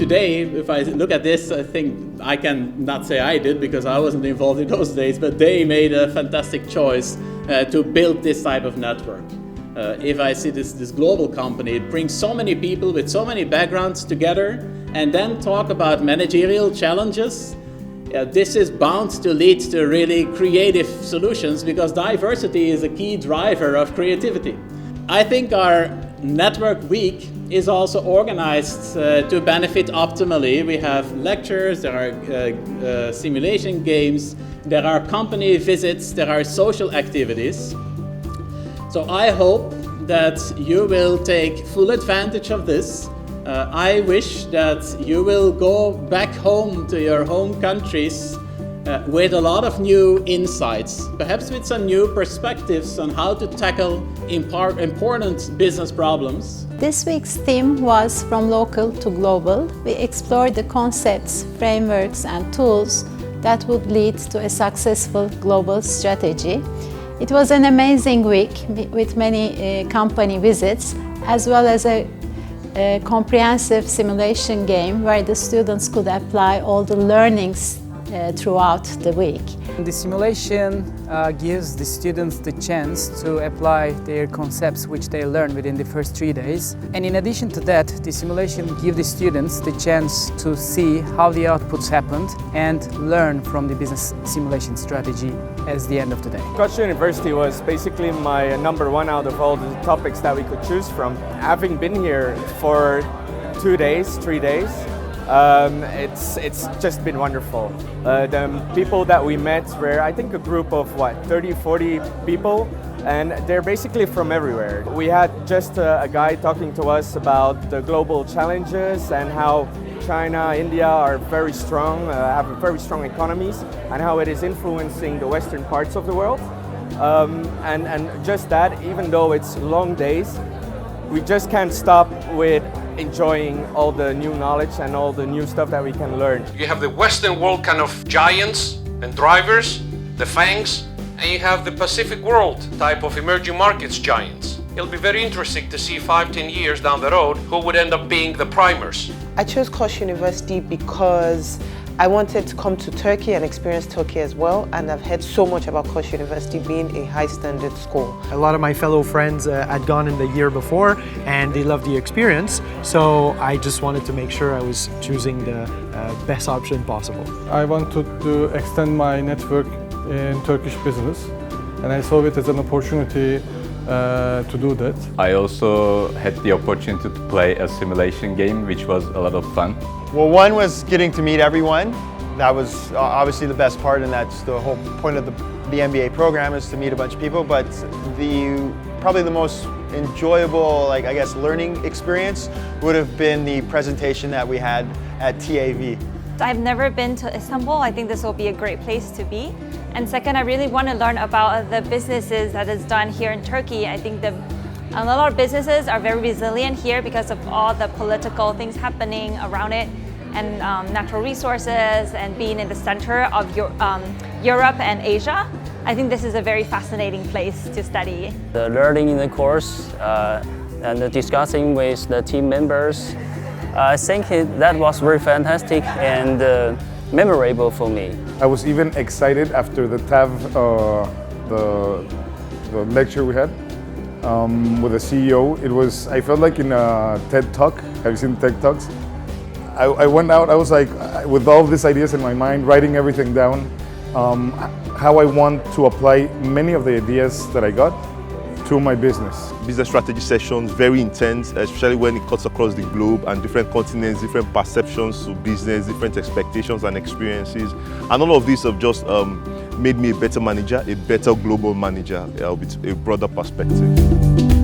today, if I look at this, I think I can not say I did because I wasn't involved in those days, but they made a fantastic choice to build this type of network. If I see this global company, it brings so many people with so many backgrounds together and then talk about managerial challenges. This is bound to lead to really creative solutions because diversity is a key driver of creativity. I think our Network Week is also organized to benefit optimally. We have lectures, there are simulation games, there are company visits, there are social activities. So I hope that you will take full advantage of this. I wish that you will go back home to your home countries with a lot of new insights, perhaps with some new perspectives on how to tackle important business problems. This week's theme was From Local to Global. We explored the concepts, frameworks and tools that would lead to a successful global strategy. It was an amazing week with many company visits, as well as a comprehensive simulation game where the students could apply all the learnings throughout the week. The simulation gives the students the chance to apply their concepts which they learn within the first 3 days. And in addition to that, the simulation gives the students the chance to see how the outputs happened and learn from the business simulation strategy as the end of the day. Koç University was basically my number one out of all the topics that we could choose from. Having been here for 2 days, 3 days, it's just been wonderful. The people that we met were, I think, a group of 30, 40 people, and they're basically from everywhere. We had just a guy talking to us about the global challenges and how China, India are very strong, have very strong economies, and how it is influencing the western parts of the world. And just that, even though it's long days, we just can't stop with enjoying all the new knowledge and all the new stuff that we can learn. You have the Western world kind of giants and drivers, the FANGs, and you have the Pacific world type of emerging markets giants. It'll be very interesting to see 5-10 years down the road who would end up being the primers. I chose Koç University because I wanted to come to Turkey and experience Turkey as well, and I've heard so much about Koç University being a high standard school. A lot of my fellow friends had gone in the year before and they loved the experience, so I just wanted to make sure I was choosing the best option possible. I wanted to extend my network in Turkish business, and I saw it as an opportunity to do that. I also had the opportunity to play a simulation game, which was a lot of fun. Well, one was getting to meet everyone. That was obviously the best part, and that's the whole point of the MBA program, is to meet a bunch of people. But probably the most enjoyable, I guess, learning experience would have been the presentation that we had at TAV. I've never been to Istanbul. I think this will be a great place to be. And second, I really want to learn about the businesses that is done here in Turkey. I think a lot of businesses are very resilient here because of all the political things happening around it, and natural resources, and being in the center of Europe and Asia. I think this is a very fascinating place to study. The learning in the course and discussing with the team members, I think that was very fantastic and memorable for me. I was even excited after the TAV, the lecture we had with the CEO. I felt like in a TED Talk. Have you seen TED Talks? I went out, I was like, with all these ideas in my mind, writing everything down, how I want to apply many of the ideas that I got to my business. Business strategy sessions, very intense, especially when it cuts across the globe and different continents, different perceptions to business, different expectations and experiences. And all of these have just made me a better manager, a better global manager with a broader perspective.